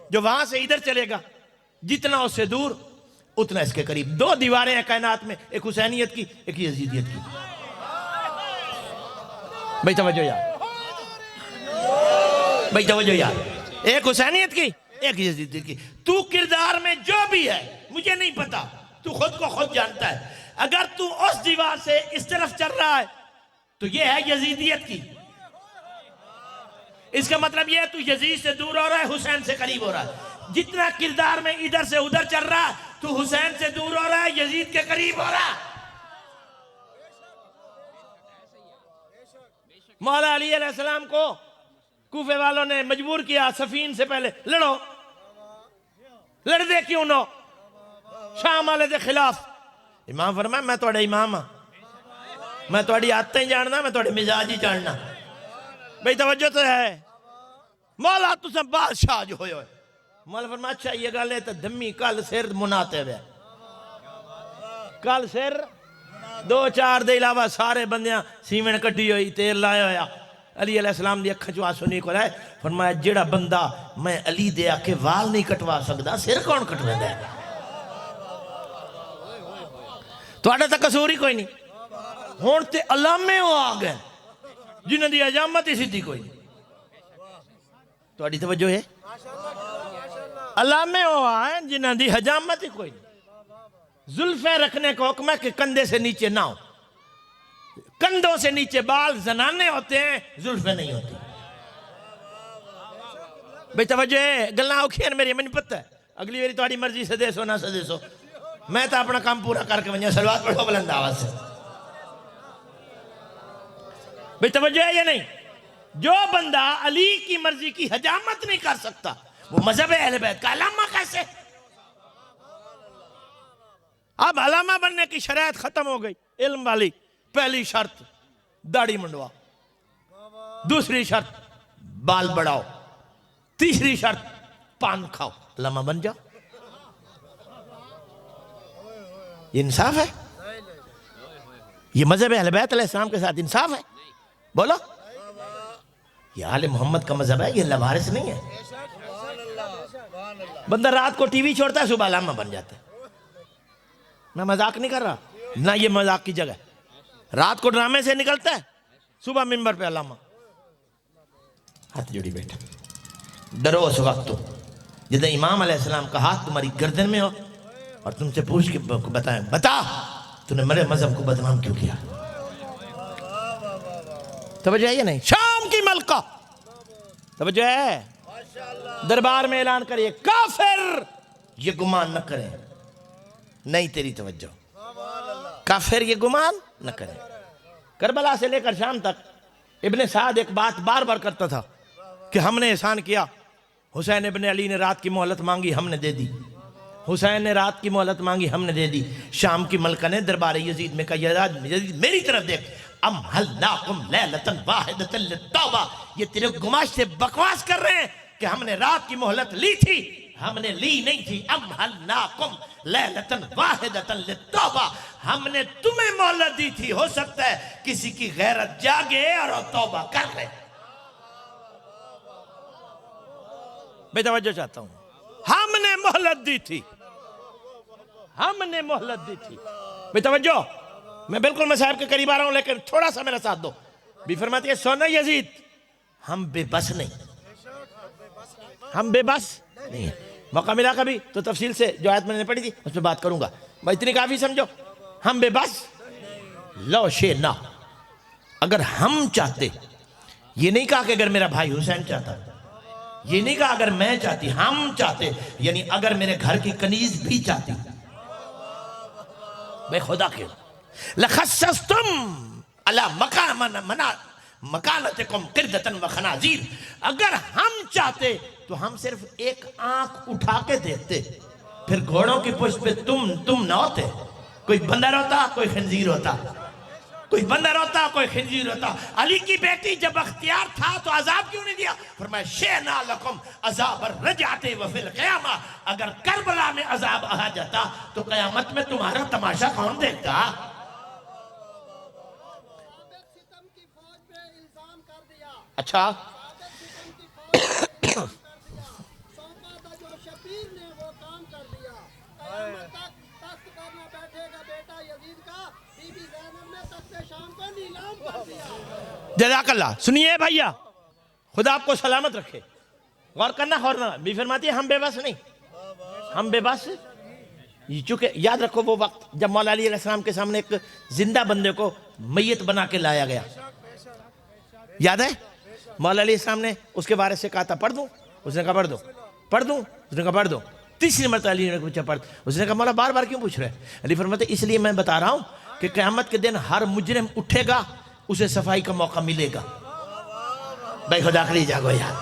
جو وہاں سے ادھر چلے گا جتنا اس سے دور اتنا اس کے قریب دو دیواریں ہیں کائنات میں ایک حسینیت کی ایک یزیدیت کی بھئی توجہ یار بھئی توجہ یار ایک حسینیت کی ایک یزیدیت کی تو کردار میں جو بھی ہے مجھے نہیں پتا تو خود کو خود جانتا ہے اگر تو اس دیوار سے اس طرف چل رہا ہے تو یہ ہے یزیدیت کی اس کا مطلب یہ ہے تو یزید سے دور ہو رہا ہے حسین سے قریب ہو رہا ہے جتنا کردار میں ادھر سے ادھر چل رہا ہے تو حسین سے دور ہو رہا ہے یزید کے قریب ہو رہا ہے مولا علی علیہ السلام کو کوفے والوں نے مجبور کیا صفین سے پہلے لڑو لڑ دے کیوں نو شام والے دے خلاف امام فرمایا میں توڑے امام ہاں میں توڑی عادتیں جاننا میں توڑے مزاج ہی جاننا بھئی توجہ تو ہے مولا تو سے بادشاہ جو ہوئے مولا فرمایا اچھا یہ گالے تو دھمی کل سر مناتے ہوئے کل سر 2-4 دے علاوہ سارے بندیاں سیمن کٹی ہوئی تیل لائے ہویا علی علیہ السلام دی اکھا چوا سنی کو لائے فرمایا جڑا بندہ میں علی دے آکے وال نہیں کٹوا سکتا سر کون کٹوے دے تو آڑا تا قصوری کوئی نہیں ہون تے علامے ہو آگئے جنہوں دی عجامت اسی تھی کوئی نہیں تو آڑی توجہ ہے علامے ہو آئے جنہوں دی حجامت ہی کوئی نہیں زلفیں رکھنے کو حکم ہے کہ کندھے سے نیچے نہ ہو کندھوں سے نیچے بال زنانے ہوتے ہیں زلفیں نہیں ہوتی بھئی توجہ ہے گلنا اوکھین میری میں نہیں پتہ ہے اگلی ویری توڑی مرضی سے دے سو نہ سے دے سو میں تا اپنا کام پورا کر کے ونیا صلوات پڑھو بلند آواز سے بھئی توجہ ہے یا نہیں جو بندہ علی کی مرضی کی حجامت نہیں کر سکتا وہ مذہب اہل بیت کا علامہ کیسے اب علامہ بننے کی شرائط ختم ہو گئی علم والی پہلی شرط داڑھی منڈوا، دوسری شرط بال بڑھاؤ، تیسری شرط پان کھاؤ، علامہ بن جاؤ۔ یہ انصاف ہے؟ یہ مذہب اہل بیت علیہ السلام کے ساتھ انصاف ہے؟ بولو، یہ آل محمد کا مذہب ہے، یہ لوارث نہیں ہے۔ بندہ رات کو ٹی وی چھوڑتا ہے، صبح علامہ بن جاتا ہے۔ میں مذاق نہیں کر رہا، نہ یہ مذاق کی جگہ ہے۔ رات کو ڈرامے سے نکلتا ہے، صبح منبر پہ علامہ۔ ہاتھ جوڑی بیٹھا، ڈرو اس وقت تو جدہ امام علیہ السلام کا ہاتھ تمہاری گردن میں ہو اور تم سے پوچھ کے بتائیں، بتا تو نے میرے مذہب کو بدنام کیوں کیا؟ توجہ ہے یا نہیں؟ شام کی ملکہ توجہ ہے، دربار میں اعلان کریے کافر یہ گمان نہ کریں، نہیں تیری توجہ، کافر یہ گمان نہ کریں۔ کربلا سے لے کر شام تک ابن سعد ایک بات بار بار کرتا تھا کہ ہم نے احسان کیا، حسین ابن علی نے رات کی مہلت مانگی، ہم نے دے دی، حسین نے رات کی مہلت مانگی، ہم نے دے دی۔ شام کی ملکہ نے دربار یزید میں کہا، یزید میری طرف دیکھ، ام حلناکم لیلۃ واحدۃ للتوبہ، یہ تیرے گماش سے بکواس کر رہے ہیں کہ ہم نے رات کی مہلت لی تھی، ہم نے لی نہیں تھی۔ ام حلناکم لیلۃ واحدۃ للتوبہ، ہم نے تمہیں مہلت دی تھی، ہو سکتا ہے کسی کی غیرت جاگے اور توبہ کر لے۔ میں توجہ چاہتا ہوں، ہم نے مہلت دی تھی، ہم نے مہلت دی تھی۔ بے توجہ، میں بالکل مصاحب کے قریب آ رہا ہوں، لیکن تھوڑا سا میرا ساتھ دو۔ بھی فرماتی ہے، سونا یزید، ہم بے بس نہیں، ہم بے بس نہیں ہیں۔ موقع ملا کبھی تو تفصیل سے جو آیت میں نے پڑھی تھی اس پہ بات کروں گا، میں اتنی کافی سمجھو۔ ہم بے بس، لو شئنا، اگر ہم چاہتے، یہ نہیں کہا کہ اگر میرا بھائی حسین چاہتا، یہ نہیں کہا اگر میں چاہتی، ہم چاہتے، یعنی اگر میرے گھر کی کنیز بھی چاہتی، بے خدا کے لَخَصَّصْتُمْ عَلَى مَكَانَتِكُمْ قِرْدَةً وَخَنَازِيرَ، اگر ہم چاہتے تو ہم صرف ایک آنکھ اٹھا کے دیکھتے، پھر گھوڑوں کی پشت پہ تم نہ ہوتے، کوئی بندر ہوتا، کوئی خنزیر ہوتا، کوئی بندر ہوتا، کوئی خنزیر ہوتا۔ علی کی بیٹی جب اختیار تھا تو عذاب کیوں نہیں دیا؟ فرمایا شئنا لکم عذاب الرجعۃ وفی القیامہ، اگر کربلا میں عذاب آ جاتا تو قیامت میں تمہارا تماشا کون دیکھتا؟ اچھا جزاک اللہ۔ سنیے بھائیا، خدا آپ کو سلامت رکھے، غور کرنا غور نہ۔ بھی فرماتی ہے ہم بے بس نہیں، ہم بے بس، چونکہ یاد رکھو وہ وقت جب مولا علی علیہ السلام کے سامنے ایک زندہ بندے کو میت بنا کے لایا گیا، یاد ہے؟ مولا علیہ السلام نے اس کے بارے سے کہا تھا پڑھ دوں، اس نے کہا پڑھ دو، پڑھ دوں، اس نے کہا پڑھ دو۔ تیسری مرتبہ علی نے پوچھا پڑھ، اس نے کہا مولا بار بار کیوں پوچھ رہے؟ علی فرماتے اس لیے میں بتا رہا ہوں کہ قیامت کے دن ہر مجرم اٹھے گا، اسے صفائی کا موقع ملے گا۔ بھائی خدا کے لیے جاگو یار،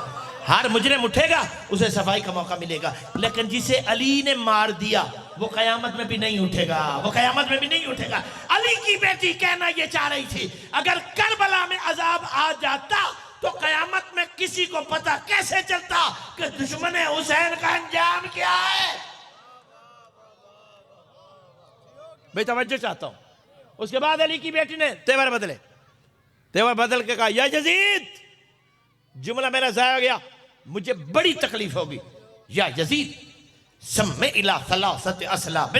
ہر مجرم اٹھے گا، اسے صفائی کا موقع ملے گا، لیکن جسے علی نے مار دیا وہ قیامت میں بھی نہیں اٹھے گا، وہ قیامت میں بھی نہیں اٹھے گا۔ علی کی بیٹی کہنا یہ چاہ رہی تھی اگر کربلا میں عذاب آ جاتا تو قیامت میں کسی کو پتہ کیسے چلتا کہ دشمن حسین کا انجام کیا ہے؟ بھئی توجہ چاہتا ہوں۔ اس کے بعد علی کی بیٹی نے تیور بدلے، تیور بدل کے کہا یا یزید، جملہ میرا ضائع ہو گیا، مجھے بڑی تکلیف ہوگی، یا یزید سمع الی ثلاثۃ اسلاب،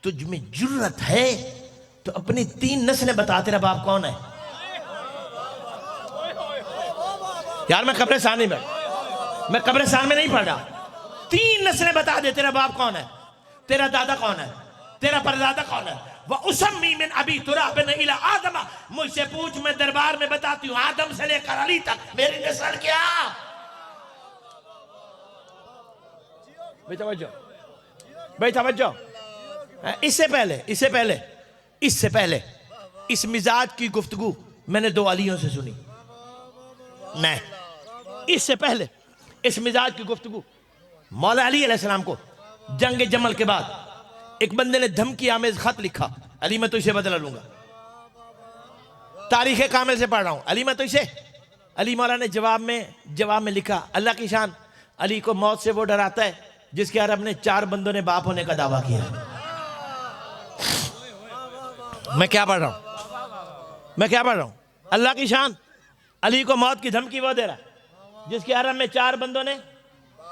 تجھ میں جرت ہے تو اپنی 3 نسلیں بتا، تیرا باپ کون ہے؟ یار میں قبرستان نہیں بیٹھا، میں قبرستان میں نہیں پڑھ رہا، 3 نسلیں بتا دے تیرا باپ کون ہے، تیرا دادا کون ہے، تیرا پردادا کون ہے۔ وَأُسَمِّي مِنْ أَبِي تُرَابٍ إِلَىٰ آدَمَ، مجھ سے پوچھ میں دربار میں بتاتی ہوں آدم سے لے کر علی تک میری نسل کیا؟ بھئی توجہ، اس سے پہلے اس مزاج کی گفتگو میں نے 2 علیوں سے سنی، نہیں، اس سے پہلے اس مزاج کی گفتگو مولا علی علیہ السلام کو جنگ جمل کے بعد ایک بندے نے دھمکی آمیز خط لکھا، علی میں تو اسے بدلہ لوں گا، تاریخ کامل سے پڑھ رہا ہوں، علی میں تو اسے علی مولا نے جواب میں لکھا، اللہ کی شان، علی کو موت سے وہ ڈراتا ہے جس کے عرب نے 4 بندوں نے باپ ہونے کا دعویٰ کیا۔ میں کیا پڑھ رہا ہوں؟ اللہ کی شان، علی کو موت کی دھمکی وہ دے رہا ہے جس کے عرب میں 4 بندوں نے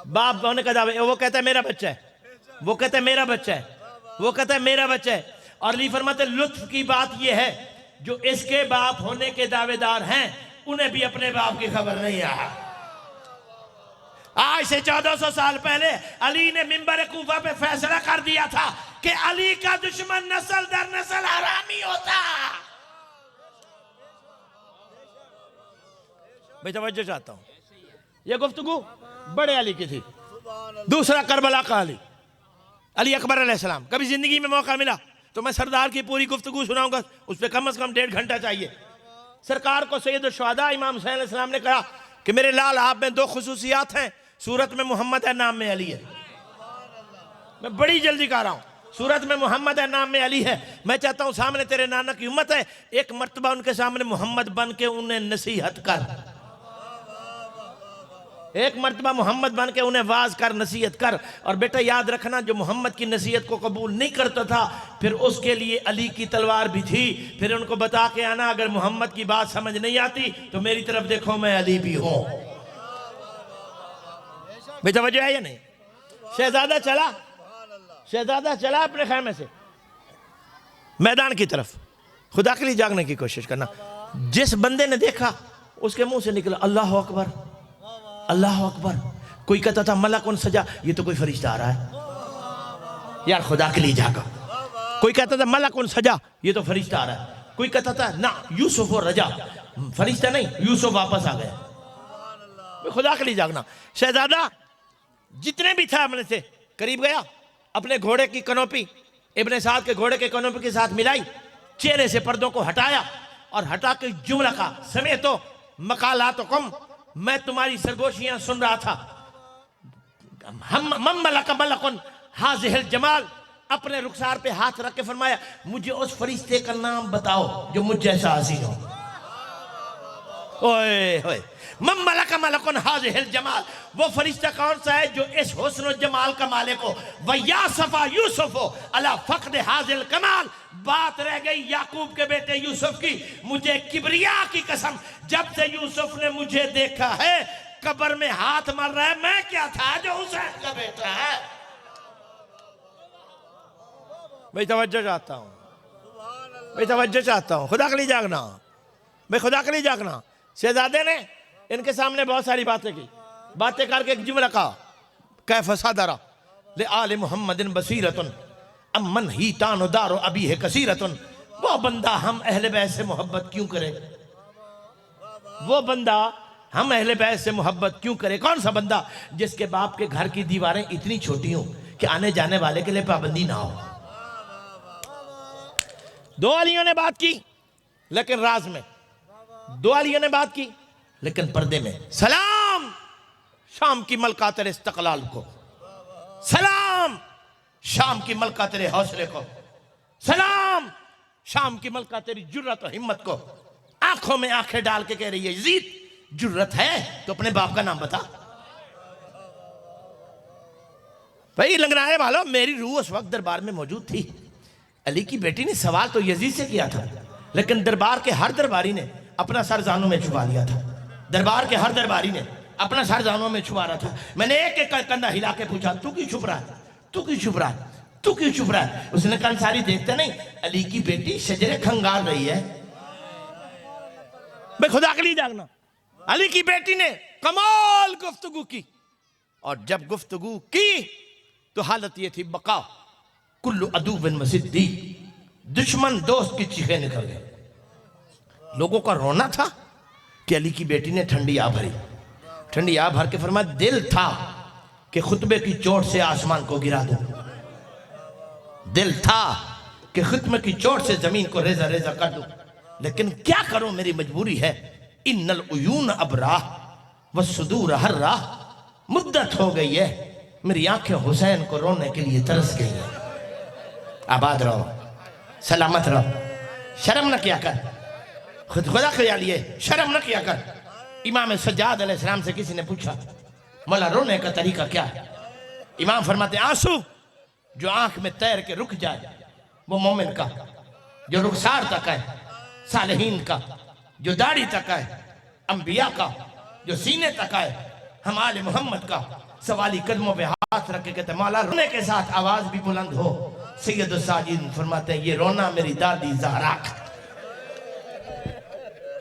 باپ ہونے کا دعویٰ، وہ کہتا ہے میرا بچہ ہے، وہ کہتا ہے میرا بچہ ہے، وہ کہتا ہے میرا بچہ ہے۔ اور علی فرماتے لطف کی بات یہ ہے جو اس کے باپ ہونے کے دعوے دار ہیں انہیں بھی اپنے باپ کی خبر نہیں آیا۔ آج سے 1400 سال پہلے علی نے منبر کوفہ پہ فیصلہ کر دیا تھا کہ علی کا دشمن نسل در نسل حرامی ہوتا۔ میں توجہ چاہتا ہوں، یہ گفتگو بڑے علی کی تھی۔ دوسرا کربلا کا علی اکبر علیہ السلام، کبھی زندگی میں موقع ملا تو میں سردار کی پوری گفتگو سناؤں گا، اس پہ کم از کم 1.5 گھنٹہ چاہیے۔ سرکار کو سید الشہداء امام حسین علیہ السلام نے کہا کہ میرے لال آپ میں 2 خصوصیات ہیں، صورت میں محمد ہے، نام میں علی ہے۔ میں بڑی جلدی کہہ رہا ہوں، صورت میں محمد ہے، نام میں علی ہے۔ میں چاہتا ہوں سامنے تیرے نانا کی امت ہے، ایک مرتبہ ان کے سامنے محمد بن کے انہیں نصیحت کر، ایک مرتبہ محمد بن کے انہیں واز کر، نصیحت کر۔ اور بیٹا یاد رکھنا، جو محمد کی نصیحت کو قبول نہیں کرتا تھا پھر اس کے لیے علی کی تلوار بھی تھی، پھر ان کو بتا کے آنا اگر محمد کی بات سمجھ نہیں آتی تو میری طرف دیکھو میں علی بھی ہوں۔ بے توجہ ہے یا نہیں؟ شہزادہ چلا اپنے خیمے سے میدان کی طرف، خدا کے لیے جاگنے کی کوشش کرنا۔ جس بندے نے دیکھا اس کے منہ سے نکلا اللہ اکبر، اللہ اکبر۔ کوئی کہتا تھا ملکن سجا، یہ تو کوئی فرشتہ آ رہا ہے، یار خدا کے لیے جاگا۔ کوئی کہتا تھا ملکن سجا، یہ تو فرشتہ آ رہا ہے۔ کوئی کہتا تھا نا یوسف و رجا، فرشتہ نہیں، یوسف واپس آ گیا۔ خدا کے لیے جاگنا۔ شہزادہ جتنے بھی تھا اپنے سے قریب گیا، اپنے گھوڑے کی کنوپی ابن سعد کے گھوڑے کے کنوپی کے ساتھ ملائی، چہرے سے پردوں کو ہٹایا اور ہٹا کے جملہ کہا سمیتو مقالاتکم، میں تمہاری سرگوشیاں سن رہا تھا۔ من ملک ملکن حاضح الجمال، اپنے رخسار پہ ہاتھ رکھ کے فرمایا مجھے اس فرشتے کا نام بتاؤ جو مجھ جیسا حسین ہو۔ اوئے ہوئے، من ملک ملکن حاضح الجمال، وہ فرشتہ کون سا ہے جو اس حسن و جمال کا مالک ہو۔ وَيَا صَفَا یوسف عَلَى فَقْدِ حَاضِ الْکَمال، بات رہ گئی یعقوب کے بیٹے یوسف کی، مجھے کبریا کی قسم جب سے یوسف نے مجھے دیکھا ہے قبر میں ہاتھ مار رہا ہے، میں کیا تھا جو حسین کا بیٹا ہے۔ میں توجہ چاہتا ہوں، خدا کے لیے جاگنا، میں خدا کے لیے جاگنا۔ شہزادے نے ان کے سامنے بہت ساری باتیں کی، باتیں کر کے ایک جملہ کہا کیف صدر لآل محمد بصیرۃ امن ہی تان دار ابیہ کثیرۃ، وہ بندہ ہم اہل بیت سے محبت کیوں کرے، وہ بندہ ہم اہل بیت سے محبت کیوں کرے۔ کون سا بندہ جس کے باپ کے گھر کی دیواریں اتنی چھوٹی ہوں کہ آنے جانے والے کے لیے پابندی نہ ہو۔ 2 علیوں نے بات کی لیکن راز میں، 2 علیوں نے بات کی لیکن پردے میں۔ سلام شام کی ملکہ تیرے استقلال کو، سلام شام کی ملکہ تیرے حوصلے کو، سلام شام کی ملکہ تیری جرت و ہمت کو۔ آنکھوں میں آنکھیں ڈال کے کہہ رہی ہے یزید جرت ہے تو اپنے باپ کا نام بتا۔ بھائی لنگرائے والو، میری روح اس وقت دربار میں موجود تھی۔ علی کی بیٹی نے سوال تو یزید سے کیا تھا لیکن دربار کے ہر درباری نے اپنا سر زانوں میں چھپا لیا تھا، دربار کے ہر درباری نے اپنا سر زانوں میں چھپا رہا تھا۔ میں نے ایک ایک کندھا ہلا کے پوچھا تو کیوں چھپ رہا ہے، تو کیوں چھپ رہا ہے، تو کیوں چھپ رہا ہے۔ اس نے کہا انصاری دیکھتے نہیں علی کی بیٹی شجرے کھنگال رہی ہے۔ میں خدا کے لیے جاگنا، علی کی بیٹی نے کمال گفتگو کی، اور جب گفتگو کی تو حالت یہ تھی بقا کل عدو مسدی، دشمن دوست کی چیخیں نکل گئے۔ لوگوں کا رونا تھا کہ علی کی بیٹی نے ٹھنڈی آ بھری، ٹھنڈی آ بھر کے فرمایا دل تھا کہ خطبے کی چوٹ سے آسمان کو گرا دوں، دل تھا کہ خطبے کی چوٹ سے زمین کو ریزہ ریزہ کر دوں، لیکن کیا کروں میری مجبوری ہے۔ ان العیون ابراہ والصدور حراہ، مدت ہو گئی ہے میری آنکھیں حسین کو رونے کے لیے ترس گئی ہیں۔ آباد رہو، سلامت رہو، شرم نہ کیا کر، خود خدا کے لیے شرم نہ کیا کر. امام سجاد علیہ السلام سے کسی نے پوچھا مولا رونے کا طریقہ کیا ہے؟ امام فرماتے ہیں آنسو جو آنکھ میں تیر کے رک جائے وہ مومن کا، جو رخسار تک ہے صالحین کا، جو داڑھی تک ہے انبیاء کا، جو سینے تک ہے ہم آل محمد کا. سوالی قدموں پہ ہاتھ رکھ کے کہتے ہیں مولا رونے کے ساتھ آواز بھی بلند ہو. سید الساجدین فرماتے ہیں یہ رونا میری دادی زہرا کا.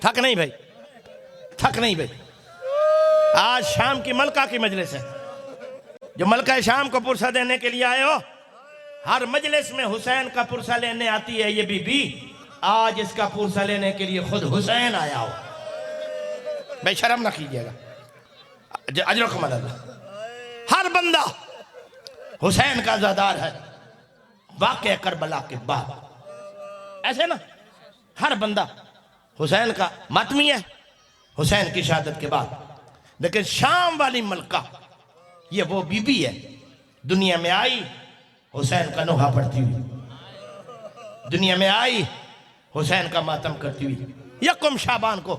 تھک نہیں بھائی، تھک نہیں بھائی. آج شام کی ملکہ کی مجلس ہے، جو ملکہ شام کو پرسہ دینے کے لیے آئے ہو. ہر مجلس میں حسین کا پرسہ لینے آتی ہے یہ بی بی. آج اس کا پرسہ لینے کے لیے خود حسین آیا ہو. بھائی شرم نہ کیجیے گا. اجرکم اللہ. ہر بندہ حسین کا عزادار ہے واقعہ کربلا کے بعد. ایسے نا ہر بندہ حسین کا ماتمی ہے حسین کی شہادت کے بعد. لیکن شام والی ملکہ یہ وہ بی بی ہے دنیا میں آئی حسین کا نوحہ پڑھتی ہوئی، دنیا میں آئی حسین کا ماتم کرتی ہوئی. یکم شعبان کو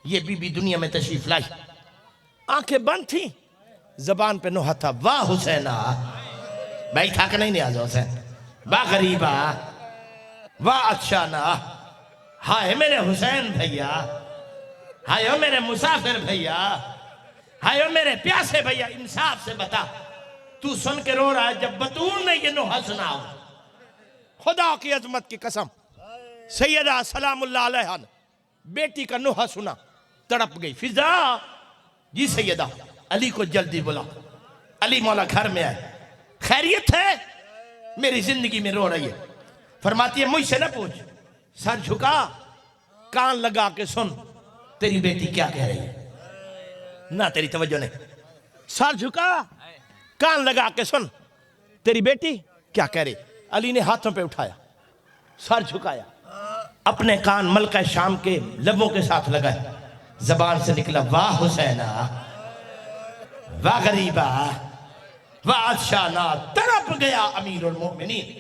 یہ بی بی دنیا میں تشریف لائی. آنکھیں بند تھیں، زبان پہ نوحہ تھا واہ حسینہ. بھائی تھا کہ نہیں نیاز حسین؟ واہ غریبہ، واہ اچھانا، ہائے میرے حسین بھیا، ہائے میرے مسافر بھیا، ہائے میرے پیاسے بھیا. انصاف سے بتا تو سن کے رو رہا ہے جب بطول نے یہ نوحہ سنا ہو. خدا کی عظمت کی قسم سیدہ سلام اللہ علیہ نے بیٹی کا نوحہ سنا تڑپ گئی. فضا جی سیدہ علی کو جلدی بلا. علی مولا گھر میں آئے. خیریت ہے؟ میری زندگی میں رو رہی ہے. فرماتی ہے مجھ سے نہ پوچھ، سر جھکا کان لگا کے سن تیری بیٹی کیا کہہ رہی ہے. نہ تیری توجہ نہیں. سر جھکا کان لگا کے سن تیری بیٹی کیا کہہ رہی. علی نے ہاتھوں پہ اٹھایا، سر جھکایا، اپنے کان ملکہ شام کے لبوں کے ساتھ لگائے. زبان سے نکلا واہ حسینہ، واہ غریبہ، واہ ادشانہ. تڑپ گیا امیر المؤمنین.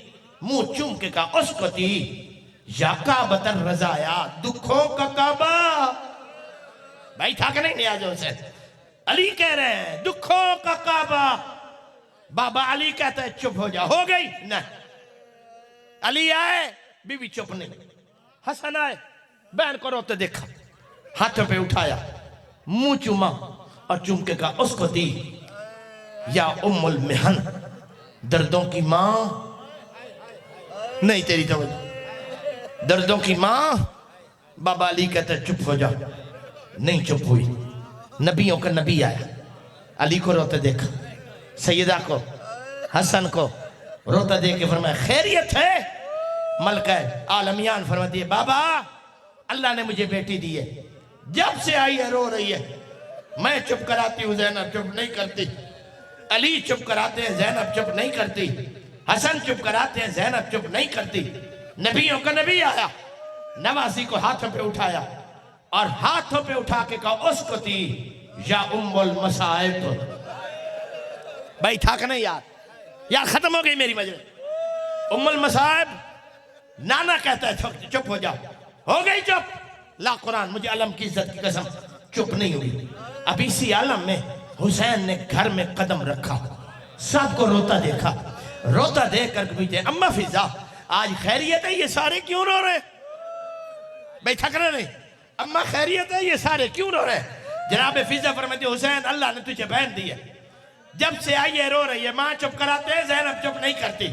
منہ چوم کے کہا اسکتی یا کعبۃ الرزایا، دکھوں کا کعبہ. بھائی تھا کہ نہیں نیاز حسین؟ علی کہہ رہے ہیں دکھوں کا کعبہ. بابا علی کہتا ہے چپ ہو جا. ہو گئی نہیں. علی آئے بی بی چپ نہیں. حسن آئے بہن کو روتے دیکھا، ہاتھوں پہ اٹھایا، منہ چوما اور چوم کے کہا اس کو دی یا ام المحن، دردوں کی ماں. نہیں تیری توجہ. دردوں کی ماں. بابا علی کہتا ہے چپ ہو جا. نہیں چپ ہوئی. نبیوں کا نبی آیا، علی کو روتے دیکھا، سیدہ کو حسن کو روتا دیکھ کے فرمایا خیریت ہے؟ ملکہ عالمیان فرماتی ہے بابا اللہ نے مجھے بیٹی دی ہے، جب سے آئی ہے رو رہی ہے. میں چپ کراتی ہوں زینب چپ نہیں کرتی. علی چپ کراتے ہیں زینب چپ نہیں کرتی. حسن چپ کراتے ہیں زینب چپ نہیں کرتی. نبیوں کا نبی آیا، نواسی کو ہاتھوں پہ اٹھایا اور ہاتھوں پہ اٹھا کے کہا اسکتی یا ام المصائب. بھائی تھا کہ نہیں یار ختم ہو گئی میری مجلس. ام المصائب نانا کہتا ہے چپ ہو جاؤ. ہو گئی چپ. لا قرآن مجھے علم کی عزت کی قسم چپ نہیں ہوئی. اب اسی عالم میں حسین نے گھر میں قدم رکھا، سب کو روتا دیکھا. روتا دیکھ کر پوچھتے اما فضا آج خیریت ہے؟ یہ سارے کیوں رو رہے؟ بھائی تھک رہے نہیں؟ اما خیریت ہے؟ یہ سارے کیوں رو رہے؟ جناب فضا فرماتی حسین اللہ نے تجھے بہن دی ہے، جب سے آئی ہے رو رہی ہے. ماں چپ کراتے ہیں زینب چپ نہیں کرتی.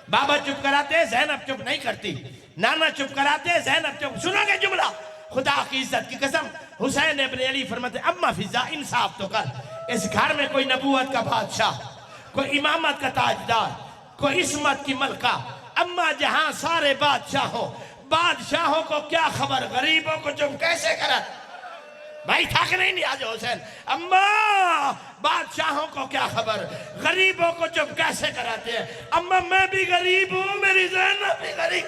بابا چپ کراتے ہیں زینب چپ نہیں کرتی. نانا چپ کراتے ہیں زینب چپ. سنا گے جملہ؟ خدا کی عزت کی قسم حسین ابن علی فرماتے اما فضا انصاف تو کر. اس گھر میں کوئی نبوت کا بادشاہ، کوئی امامت کا تاجدار، کوئی عصمت کی ملکہ. اما جہاں سارے بادشاہوں کو کیا خبر غریبوں کو چپ کیسے کرت. بھائی تھک نہیں آج حسین. اما بادشاہوں کو کیا خبر غریبوں کو چپ کیسے کراتے ہیں. اما میں بھی غریب ہوں، میری زینب بھی غریب.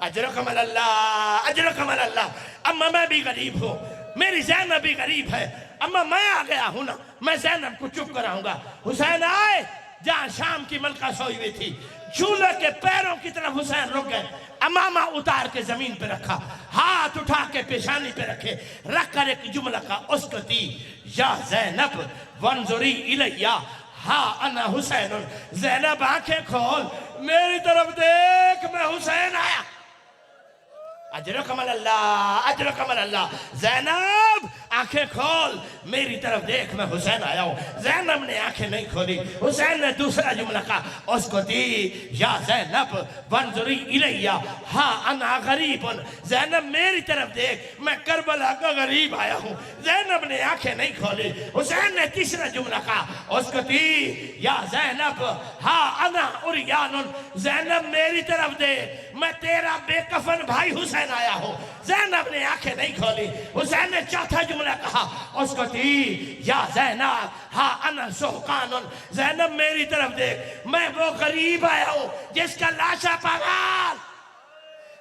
اجرکم اللہ، اجرکم اللہ. اما میں بھی غریب ہوں، میری زینب بھی غریب ہے. اما میں آ گیا ہوں نا، میں زینب کو چپ کراؤں گا. حسین آئے جہاں شام کی ملکہ سوئی ہوئی تھی، جھولے کے پیروں کی طرف حسین رک گئے، امامہ اتار کے زمین پہ رکھا، ہاتھ اٹھا کے پیشانی پہ رکھے، رکھ کر ایک جملہ کا اسکتی یا زینب وانظری الیہ ہا انا حسین، زینب آنکھیں کھول میری طرف دیکھ میں حسین آیا، اجرکم اللہ اجرکم اللہ، زینب آنکھیں کھول میری طرف دیکھ میں حسین آیا ہوں۔ زینب نے آنکھیں نہیں کھولی، حسین نے دوسرا جملہ کہا اس کو دی یا زینب وانظری الیہ ہا انا غریب، زینب میری طرف دیکھ میں کربلا کا غریب آیا ہوں۔ زینب نے آنکھیں نہیں کھولی، حسین نے تیسرا جملہ کہا اس کو دی یا زینب ہا انا عریان، زینب میری طرف دیکھ میں تیرا بے کفن بھائی حسین آیا ہوں۔ زینب نے آنکھیں نہیں کھولی، حسین نے چوتھا جملہ کہا اس کو دی یا زینب ہا انا سحقان، زینب میری طرف دیکھ میں وہ غریب آیا ہوں جس کا لاشا پگال،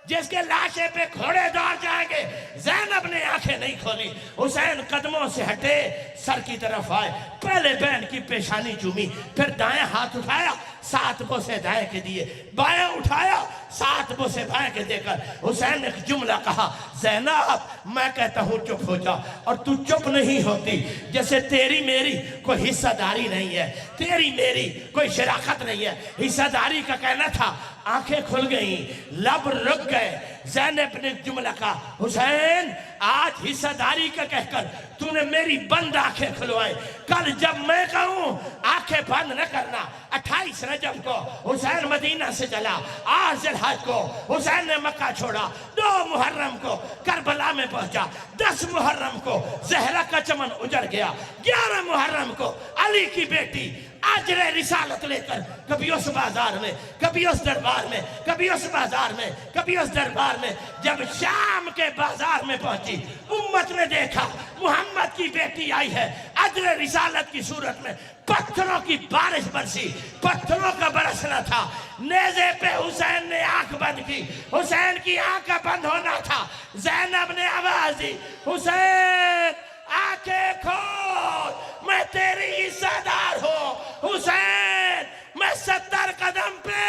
جس کے لاشے پہ گھوڑے دوڑ جائیں گے۔ زینب نے آنکھیں نہیں کھولی، حسین قدموں سے ہٹے سر کی طرف آئے، پہلے بہن کی پیشانی چومی، پھر دائیں ہاتھ اٹھایا 7 بوسے دائیں کے دیے، بائیں اٹھایا 7 بوسے بائیں کے دے کر حسین نے ایک جملہ کہا زینب میں کہتا ہوں چپ ہو جا، اور تو چپ نہیں ہوتی، جیسے تیری میری کوئی حصہ داری نہیں ہے، تیری میری کوئی شراکت نہیں ہے، حصہ داری کا کہنا تھا۔ آنکھیں کھل گئیں، لب رک گئے، زینب نے جملہ کہا حسین آج حصہ داری کا کہہ کر تو نے میری بند آنکھیں کھلوائے، کل جب میں کہوں آنکھیں بند نہ کرنا۔ 28 رجب کو حسین مدینہ سے چلا، 8 ذی الحج کو حسین نے مکہ چھوڑا، 2 محرم کو کربلا میں پہنچا، 10 محرم کو زہرہ کا چمن اجڑ گیا، 11 محرم کو علی کی بیٹی اجر رسالت لے کر کبھی اس بازار میں، کبھی اس دربار میں، کبھی اس بازار میں، کبھی اس دربار میں، جب شام کے بازار میں پہنچی امت نے دیکھا محمد کی بیٹی آئی ہے، اجر رسالت کی صورت میں پتھروں کی بارش برسی، پتھروں کا برسنا تھا، نیزے پہ حسین نے آنکھ بند کی، حسین کی آنکھ کا بند ہونا تھا، زینب نے آواز دی حسین آنکھیں کھول میں تیری حصہ دار ہوں، حسین میں 70 قدم پہ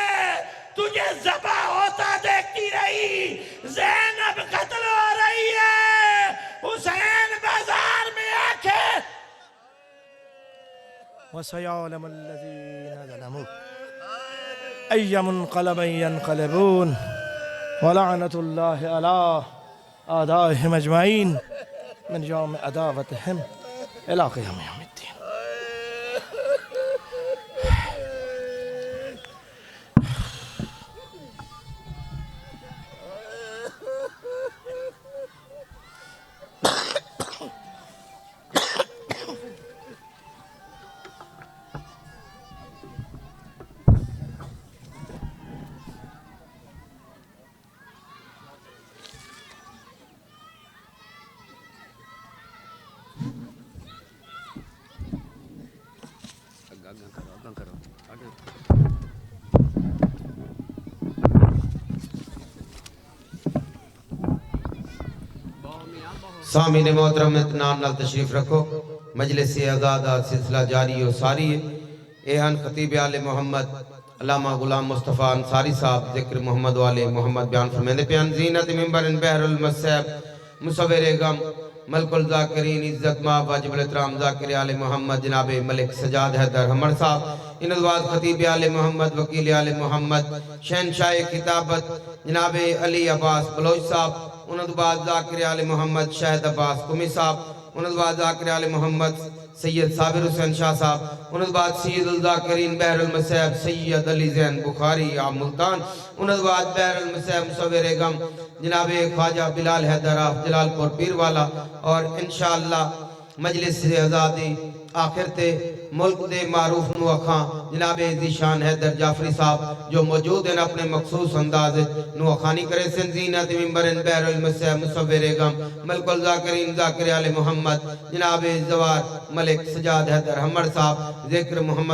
تجھے ذبح ہوتا دیکھتی رہی، زینب قتل ہو رہی ہے، حسین بازار میں آنکھیں وَسَيَعْلَمُ الَّذِينَ ظَلَمُوا أَيَّ مُنْقَلَبٍ يَنْقَلِبُونَ وَلَعْنَةُ اللَّهِ عَلَىٰ أَعْدَائِهِمْ أَجْمَعِينَ من يوم عداوتهم إلى قيام يوم الدين۔ سامعین محترم اطمینان نال تشریف رکھو، مجلس آزادہ سلسلہ جاری و ساری ہے۔ ایہن خطیب آل محمد علامہ غلام مصطفیٰ انصاری صاحب ذکر محمد والے محمد بیان فرمیندے پیان زینت ممبر بحر المصیب مصور غم ملک الذاکرین عزت ماں واجب الاحترام ذاکر آل محمد جناب ملک سجاد حیدر حمر صاحب، انہدواد خطیب آل محمد وکیل آل محمد شہنشاہ خطابت جناب علی عباس بلوچ صاحب، انہدواد ذاکر آل محمد شہد عباس قمی صاحب، انہدواد ذاکر آل محمد سید صابر حسین شاہ صاحب، انہدواد سید الذاکرین بحر المصیب سید علی زین بخاری عام ملتان، انہدواد بحر المصیب مصور غم جناب خواجہ بلال حیدر جلال پور پیر والا، اور انشاءاللہ مجلس آزادی آخر تے ملک دے معروف نوخاں جناب ذیشان حیدر جعفری صاحب جو موجود ہیں اپنے مخصوص انداز نوخانی کرے سن زینت ممبرن بحر المصیب مصور غم ملک الذاکرین ذاکر آل محمد جناب زوار ملک سجاد حیدر حمر صاحب ذکر محمد